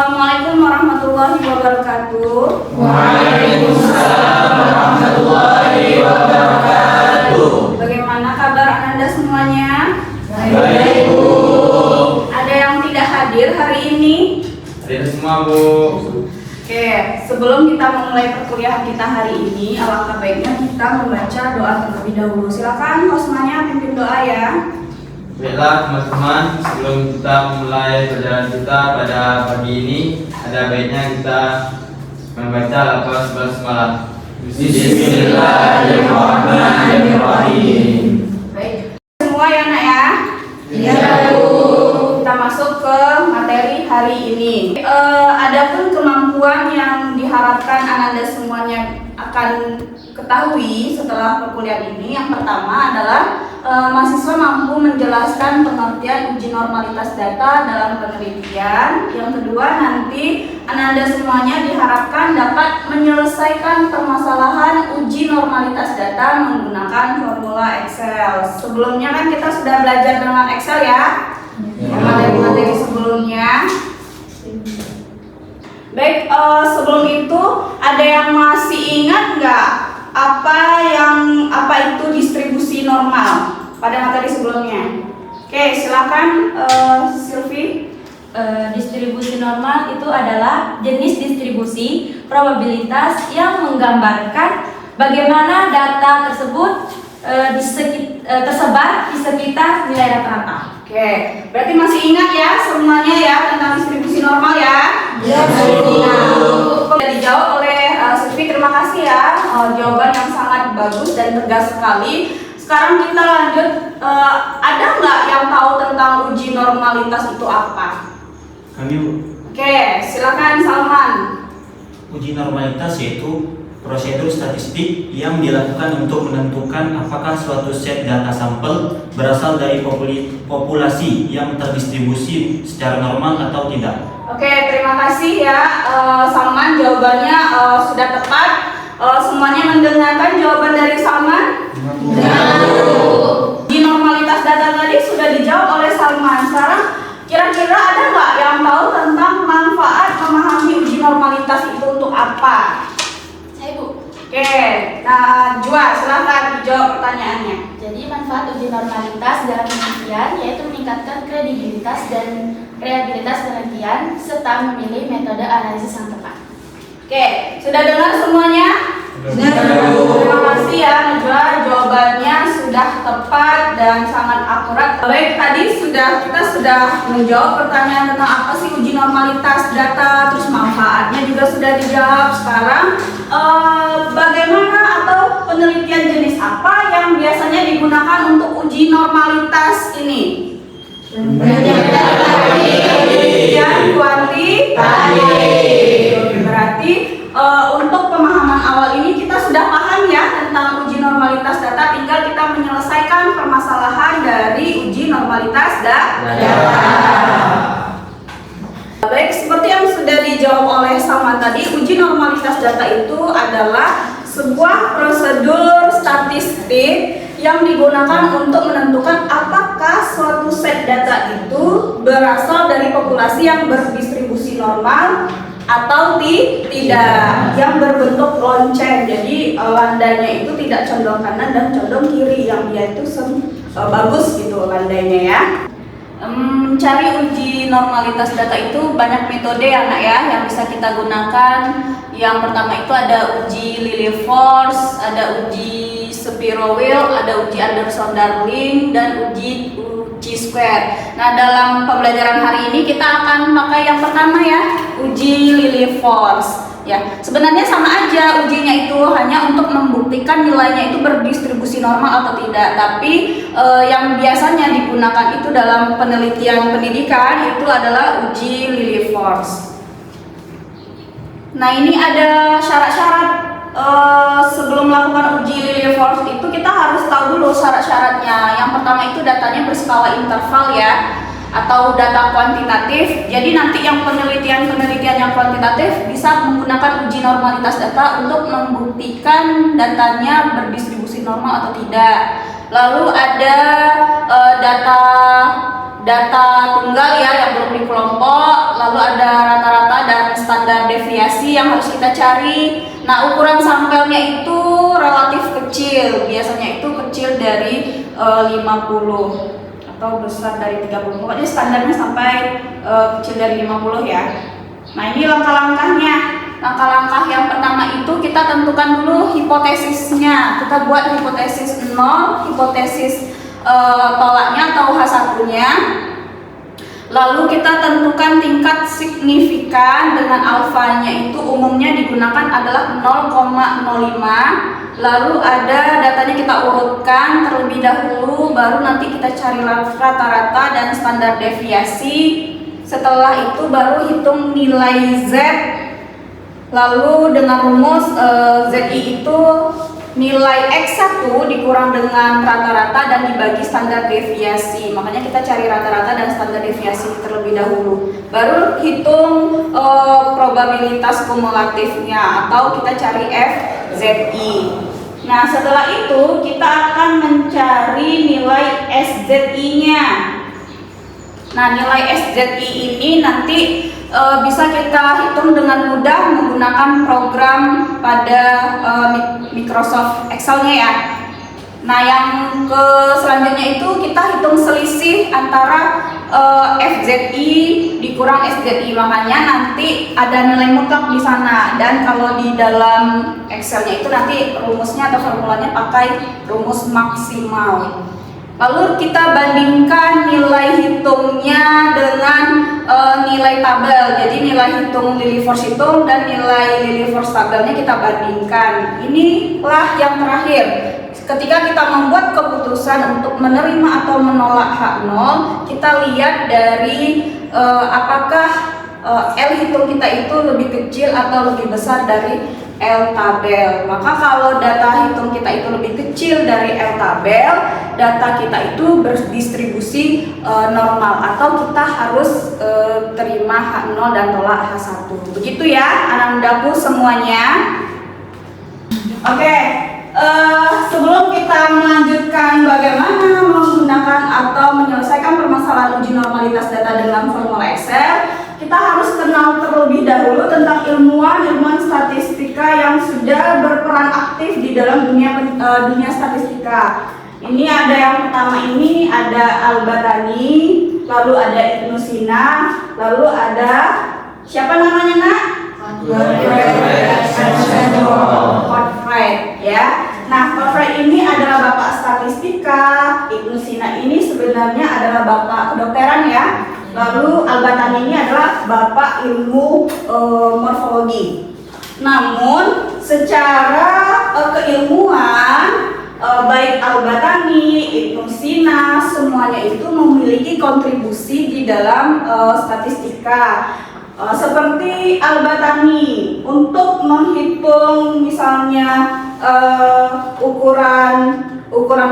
Assalamualaikum warahmatullahi wabarakatuh. Waalaikumsalam warahmatullahi wabarakatuh. Bagaimana kabar Anda semuanya? Baik, Bu. Ada yang tidak hadir hari ini? Hadir semua, Bu. Oke, sebelum kita memulai perkuliahan kita hari ini, alangkah baiknya kita membaca doa terlebih dahulu. Silakan semuanya pimpin doa ya. Baiklah teman-teman, sebelum kita memulai perjalanan kita pada pagi ini, ada baiknya kita membaca lafaz basmalah. Bismillahirrahmanirrahim. Baik, semua ya nak ya? Iya, Bu. Kita masuk ke materi hari ini. Adapun kemampuan yang diharapkan Anda semuanya akan ketahui setelah perkuliahan ini, yang pertama adalah mahasiswa mampu menjelaskan pengertian uji normalitas data dalam penelitian. Yang kedua, nanti Anda semuanya diharapkan dapat menyelesaikan permasalahan uji normalitas data menggunakan formula Excel. Sebelumnya kan kita sudah belajar dengan Excel ya, materi-materi sebelumnya. Baik, sebelum itu ada yang masih ingat nggak apa itu distribusi normal pada materi sebelumnya? Oke, silakan Sylvie. Distribusi normal itu adalah jenis distribusi probabilitas yang menggambarkan bagaimana data tersebut tersebar di sekitar nilai rata-rata. Oke, berarti masih ingat ya semuanya ya tentang distribusi normal ya? Ya, Sudah dijawab oleh Sylvie, terima kasih ya, jawaban yang sangat bagus dan tegas sekali. Sekarang kita lanjut, ada nggak yang tahu tentang uji normalitas itu apa? Kami, Bu. Oke, silakan Salman. Uji normalitas yaitu prosedur statistik yang dilakukan untuk menentukan apakah suatu set data sampel berasal dari populasi yang terdistribusi secara normal atau tidak. Oke, terima kasih ya Salman, jawabannya sudah tepat. Semuanya mendengarkan jawaban dari Salman? Uji normalitas data tadi sudah dijawab oleh Salman. Sekarang kira-kira ada nggak yang tahu tentang manfaat memahami uji normalitas itu untuk apa? Saya, Bu. Oke, nah Jua, silakan dijawab pertanyaannya. Jadi manfaat uji normalitas dalam penelitian yaitu meningkatkan kredibilitas dan reliabilitas penelitian serta memilih metode analisis yang tepat. Oke, sudah dengar semuanya? Terima kasih ya Najwa, jawabannya sudah tepat dan sangat akurat. Baik, tadi kita sudah menjawab pertanyaan tentang apa sih uji normalitas data, terus manfaatnya juga sudah dijawab. Sekarang bagaimana atau penelitian jenis apa yang biasanya digunakan untuk uji normalitas ini? Penelitian kuantitatif. Berarti untuk pemahaman awal ini kita sudah paham ya tentang uji normalitas data, tinggal kita menyelesaikan permasalahan dari uji normalitas data. Baik, seperti yang sudah dijawab oleh Salman tadi, uji normalitas data itu adalah sebuah prosedur statistik yang digunakan untuk menentukan apakah suatu set data itu berasal dari populasi yang berdistribusi normal atau tidak, yang berbentuk lonceng. Jadi landainya itu tidak condong kanan dan condong kiri, yang dia itu bagus gitu landainya ya. Mencari uji normalitas data itu banyak metode ya nak ya yang bisa kita gunakan. Yang pertama itu ada uji Lilliefors, ada uji Shapiro-Wilk, ada uji Anderson-Darling, dan uji chi-square. Nah, dalam pembelajaran hari ini kita akan pakai yang pertama ya, uji Lilliefors. Ya, sebenarnya sama aja ujinya itu, hanya untuk membuktikan nilainya itu berdistribusi normal atau tidak. Tapi yang biasanya digunakan itu dalam penelitian pendidikan itu adalah uji Lilliefors. Nah, ini ada syarat-syarat sebelum melakukan uji Lilliefors itu kita harus tahu dulu syarat-syaratnya. Yang pertama itu datanya berskala interval ya, atau data kuantitatif. Jadi nanti yang penelitian yang kuantitatif bisa menggunakan uji normalitas data untuk membuktikan datanya berdistribusi normal atau tidak. Lalu ada data tunggal ya yang belum dikelompok. Lalu ada rata-rata standar deviasi yang harus kita cari. Nah, ukuran sampelnya itu relatif kecil, biasanya itu kecil dari 50 atau besar dari 30. Pokoknya standarnya sampai kecil dari 50 ya. Nah, ini langkah-langkahnya. Langkah-langkah yang pertama itu kita tentukan dulu hipotesisnya. Kita buat hipotesis 0, hipotesis tolaknya atau H1-nya. Lalu kita tentukan tingkat signifikan dengan alfanya itu umumnya digunakan adalah 0,05. Lalu ada datanya kita urutkan terlebih dahulu, baru nanti kita cari rata-rata dan standar deviasi. Setelah itu baru hitung nilai Z. Lalu dengan rumus ZI itu nilai X1 dikurang dengan rata-rata dan dibagi standar deviasi. Makanya kita cari rata-rata dan standar deviasi terlebih dahulu. Baru hitung probabilitas kumulatifnya atau kita cari FZI. Nah, setelah itu kita akan mencari nilai SZI-nya. Nah, nilai SZI ini nanti bisa kita hitung dengan mudah menggunakan program pada Microsoft Excel-nya ya. Nah, yang selanjutnya itu kita hitung selisih antara FZI dikurang SZI, makanya nanti ada nilai mutlak di sana. Dan kalau di dalam Excel-nya itu nanti rumusnya atau formulanya pakai rumus maksimal. Lalu kita bandingkan nilai hitungnya dengan nilai tabel. Jadi nilai hitung Lilliefors hitung dan nilai Lilliefors tabelnya kita bandingkan. Inilah yang terakhir. Ketika kita membuat keputusan untuk menerima atau menolak H0, kita lihat dari apakah L hitung kita itu lebih kecil atau lebih besar dari L tabel. Maka kalau data hitung kita itu lebih kecil dari L tabel, data kita itu berdistribusi normal atau kita harus terima H0 dan tolak H1. Begitu ya anak mudaku semuanya. Oke, sebelum kita melanjutkan bagaimana menggunakan atau menyelesaikan permasalahan uji normalitas data dengan formula Excel, kita harus kenal terlebih dahulu tentang ilmuwan statistika yang sudah berperan aktif di dalam dunia statistika. Ini ada yang pertama, ini ada Al-Battani, lalu ada Ibnu Sina, lalu ada siapa namanya nak? Gottfried ya. Nah, Gottfried ini adalah bapak statistika, Ibnu Sina ini sebenarnya adalah bapak kedokteran ya. Lalu Al-Battani ini adalah bapak ilmu morfologi. Namun secara keilmuan baik Al-Battani, Ibnu Sina semuanya itu memiliki kontribusi di dalam statistika. Seperti Al-Battani untuk menghitung misalnya ukuran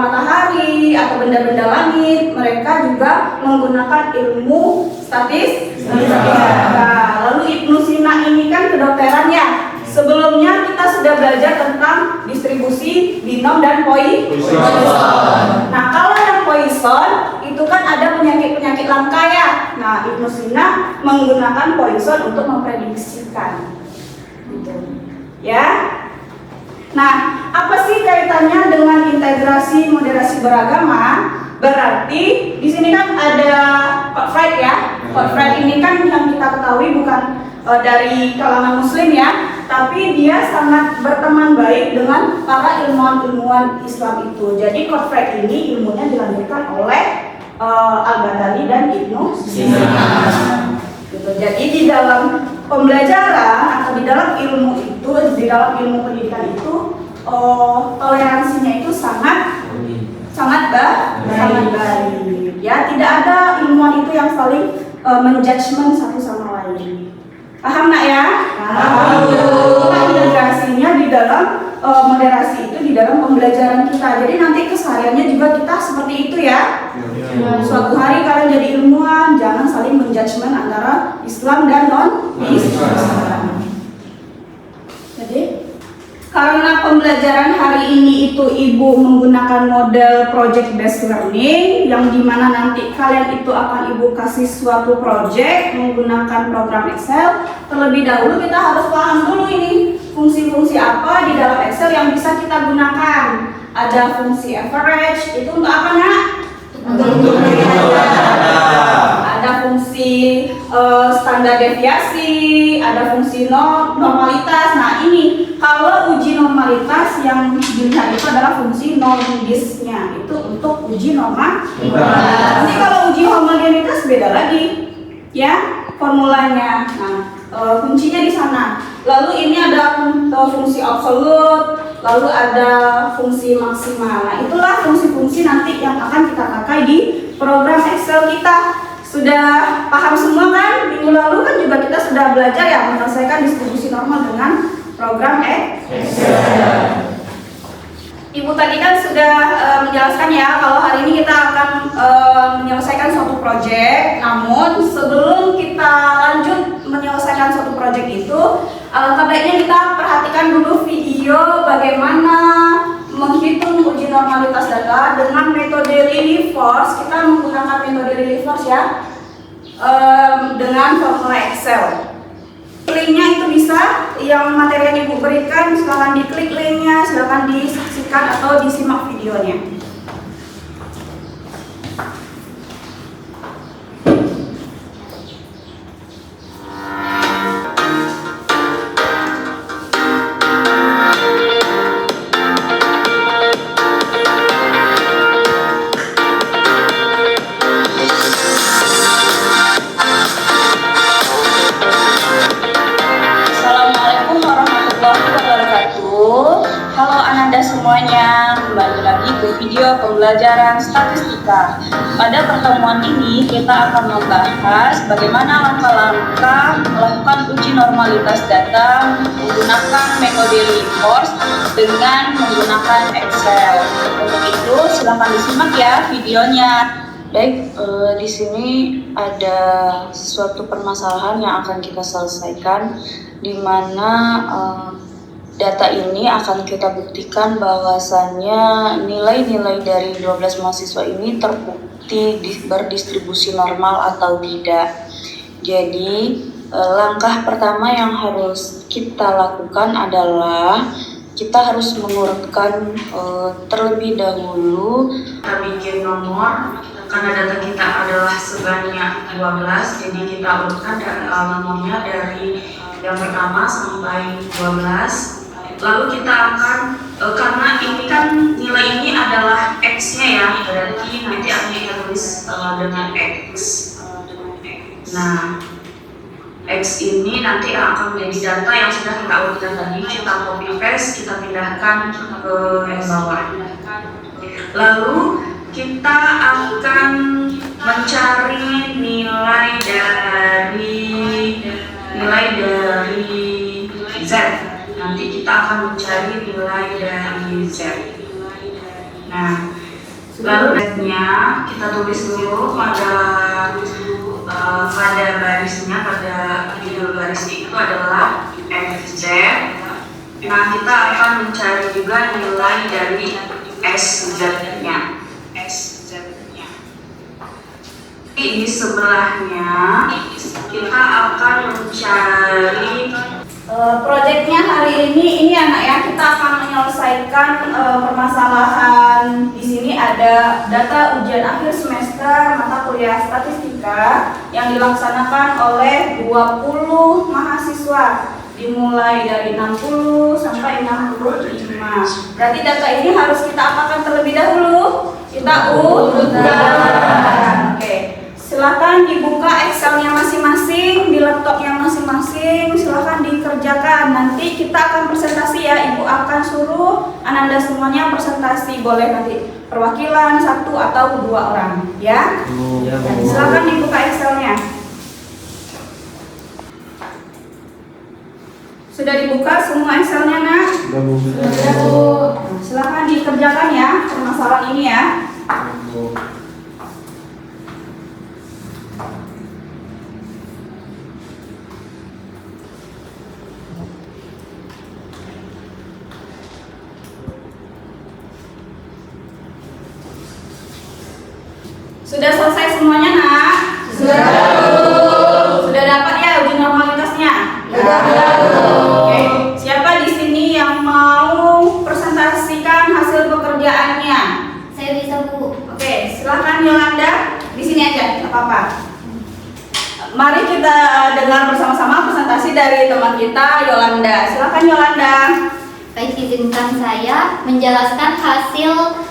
matahari atau benda-benda langit, mereka juga menggunakan ilmu statistika. Lalu Ibnu Sina ini kan kedokteran ya. Sebelumnya kita sudah belajar tentang distribusi binom dan Poisson. Nah, kalau yang Poisson itu kan ada penyakit-penyakit langka ya. Nah, Ibnu Sina menggunakan Poisson untuk memprediksikan. Gitu. Ya. Nah, apa sih kaitannya dengan integrasi moderasi beragama? Berarti di sini kan ada Gottfried ya. Gottfried ini kan yang kita ketahui bukan dari kalangan muslim ya, tapi dia sangat berteman baik dengan para ilmuwan-ilmuwan Islam itu. Jadi Gottfried ini ilmunya dilanjutkan oleh Al-Battani dan Ibnu Sina. Gitu. Jadi di dalam pembelajaran atau di dalam ilmu itu, di dalam ilmu pendidikan itu, toleransinya itu sangat baik. Ya, tidak ada ilmuwan itu yang saling menjudgment satu sama lain. Paham nak ya? Paham. Integrasinya di dalam moderasi itu di dalam pembelajaran kita. Jadi nanti kesehariannya juga kita seperti itu ya. Suatu hari kalian jadi ilmuwan, jangan saling menjudgment antara Islam dan non-Islam. Jadi Karena pembelajaran hari ini itu Ibu menggunakan model project based learning, yang dimana nanti kalian itu akan Ibu kasih suatu project menggunakan program Excel. Terlebih dahulu kita harus paham dulu ini fungsi-fungsi apa di dalam Excel yang bisa kita gunakan. Ada fungsi average, itu untuk apa nak? Untuk menghitung data. Ada fungsi standar deviasi, ada fungsi normalitas. Nah ini kalau uji normalitas yang dilihat itu adalah fungsi normdis-nya, itu untuk uji normalitas. Nanti kalau uji homogenitas beda lagi, ya formulanya. Nah kuncinya di sana. Lalu ini ada fungsi absolut, lalu ada fungsi maksimal. Nah itulah fungsi-fungsi nanti yang akan kita pakai di program Excel kita. Sudah paham semua kan? Minggu lalu kan juga kita sudah belajar ya menyelesaikan distribusi normal dengan program Excel. Ibu tadi kan sudah menjelaskan ya kalau hari ini kita akan menyelesaikan suatu proyek. Namun sebelum kita lanjut menyelesaikan suatu proyek itu, alangkah baiknya kita perhatikan dulu video bagaimana menghitung uji normalitas data dengan metode Lilliefors. Kita menggunakan metode Lilliefors ya, dengan formula Excel. Linknya itu bisa, yang materi yang Ibu berikan, silahkan diklik linknya, silahkan disaksikan atau disimak videonya. Semuanya, kembali lagi ke video pembelajaran statistika. Pada pertemuan ini kita akan membahas bagaimana langkah-langkah melakukan uji normalitas data menggunakan metode Lilliefors dengan menggunakan Excel. Untuk itu silakan disimak ya videonya. Baik, di sini ada suatu permasalahan yang akan kita selesaikan, di mana data ini akan kita buktikan bahwasannya nilai-nilai dari 12 mahasiswa ini terbukti berdistribusi normal atau tidak. Jadi langkah pertama yang harus kita lakukan adalah kita harus mengurutkan terlebih dahulu. Kita bikin nomor, karena data kita adalah sebanyak 12, jadi kita urutkan nomornya dari yang pertama sampai 12. Lalu kita akan, karena ini kan nilai ini adalah X-nya ya, berarti nanti akan kita tulis dengan X. Nah, X ini nanti akan menjadi data yang sudah kita urutkan tadi, kita copy paste, kita pindahkan ke yang bawah. Lalu kita akan mencari nilai dari Z. Nanti kita akan mencari nilai dari Z. Nah, lalu Z-nya kita tulis dulu pada barisnya, pada judul barisnya itu adalah FZ. Nah, kita akan mencari juga nilai dari SZ-nya. Di sebelahnya kita akan mencari proyeknya hari ini anak ya, kita akan menyelesaikan permasalahan. Di sini ada data ujian akhir semester mata kuliah statistika yang dilaksanakan oleh 20 mahasiswa, dimulai dari 60 sampai 65. Berarti data ini harus kita apakan terlebih dahulu? Kita urutkan. Oke. Silahkan dibuka Excel-nya masing-masing, di laptopnya masing-masing, silahkan dikerjakan. Nanti kita akan presentasi ya, Ibu akan suruh Ananda semuanya presentasi. Boleh nanti perwakilan 1 atau 2 orang ya. Silahkan dibuka Excel-nya. Sudah dibuka semua Excel-nya nak? Sudah Bu. Silahkan dikerjakan ya permasalahan ini ya. Oke, siapa di sini yang mau presentasikan hasil pekerjaannya? Saya bisa, Bu. Oke, silakan Yolanda. Di sini aja, nggak apa-apa. Mari kita dengar bersama-sama presentasi dari teman kita Yolanda. Silakan Yolanda. Baik, izinkan saya menjelaskan hasil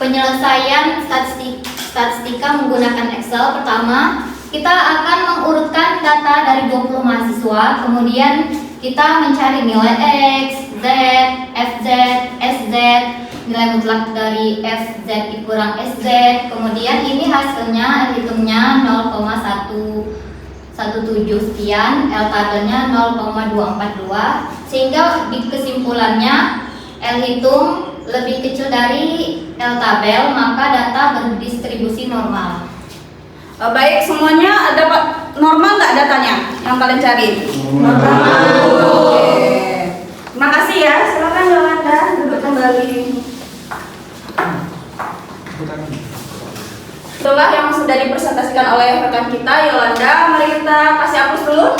penyelesaian statistika menggunakan Excel. Pertama, kita akan mengurutkan data dari 20 mahasiswa, kemudian kita mencari nilai X, Z, FZ, SZ, nilai mutlak dari FZ dikurang SZ, kemudian ini hasilnya hitungnya 0,117 sekian, L tabelnya 0,242, sehingga di kesimpulannya L hitung lebih kecil dari L tabel, maka data berdistribusi normal. Baik, semuanya dapat normal nggak datanya yang kalian cari? Normal. Oke. Terima kasih ya. Silakan Yolanda duduk kembali. Itulah yang sudah dipresentasikan oleh rekan kita Yolanda. Mari kita kasih hapus dulu.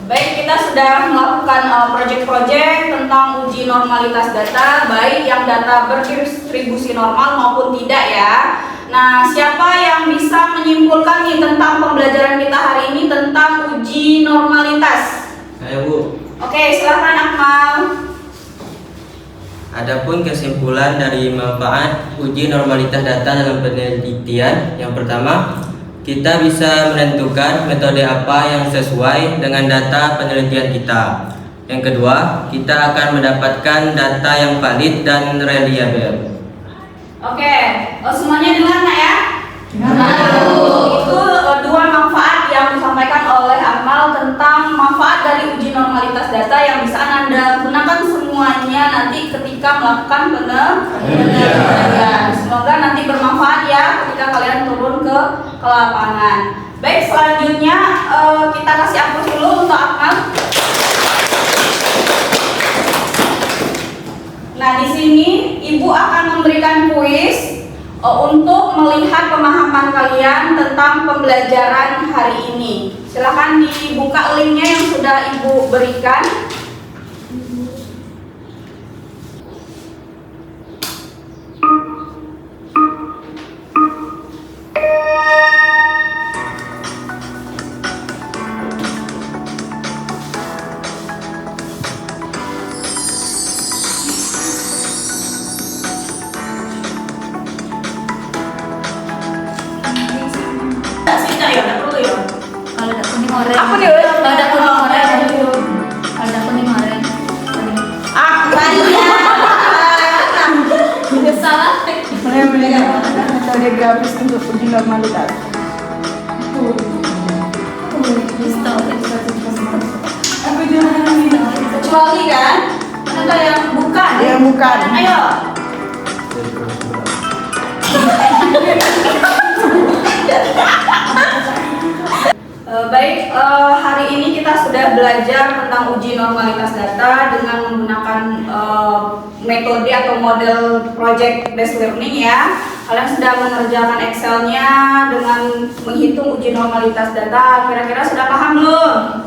Baik, kita sudah melakukan proyek-proyek tentang uji normalitas data, baik yang data berdistribusi normal maupun tidak ya. Nah, siapa yang bisa menyimpulkan nih tentang pembelajaran kita hari ini tentang uji normalitas? Saya, Bu. Oke, silakan Akmal. Adapun kesimpulan dari manfaat uji normalitas data dalam penelitian, yang pertama, kita bisa menentukan metode apa yang sesuai dengan data penelitian kita. Yang kedua, kita akan mendapatkan data yang valid dan reliable. Oke, semuanya dengar nggak ya? Itu dua manfaat yang disampaikan oleh Akmal tentang manfaat dari uji normalitas data yang bisa Anda gunakan semuanya nanti ketika melakukan penelitian. Semoga nanti bermanfaat ya ketika kalian turun ke lapangan. Baik, selanjutnya kita kasih hapus dulu untuk Akmal. Nah, di sini Ibu akan memberikan kuis untuk melihat pemahaman kalian tentang pembelajaran hari ini. Silakan dibuka linknya yang sudah Ibu berikan. Apa nih? Ada kuning oranye. Ada kuning oranye. Ah, Salah. metode grafis untuk uji normalitas. Kecuali kan? Ada yang bukan. Yang bukan. Ayo. Baik, hari ini kita sudah belajar tentang uji normalitas data dengan menggunakan metode atau model project based learning ya. Kalian sudah mengerjakan Excel-nya dengan menghitung uji normalitas data. Kira-kira sudah paham belum?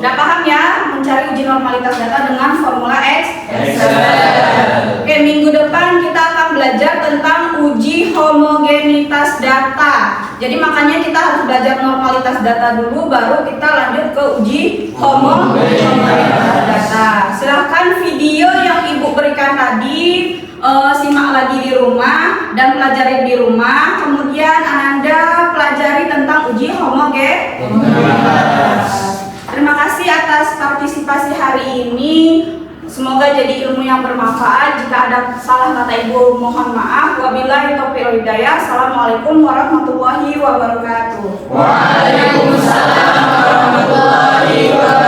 Sudah paham ya mencari uji normalitas data dengan formula Excel. Oke, minggu depan kita akan belajar tentang uji homogenitas data. Jadi makanya kita harus belajar normalitas data dulu, baru kita lanjut ke uji homogenitas data. Silahkan video yang Ibu berikan tadi simak lagi di rumah dan pelajari di rumah. Kemudian Ananda pelajari tentang uji homogenitas. Terima kasih atas partisipasi hari ini. Semoga jadi ilmu yang bermanfaat. Jika ada salah kata Ibu, mohon maaf. Wabillahi taufiq wal hidayah. Assalamualaikum warahmatullahi wabarakatuh. Waalaikumsalam warahmatullahi wabarakatuh.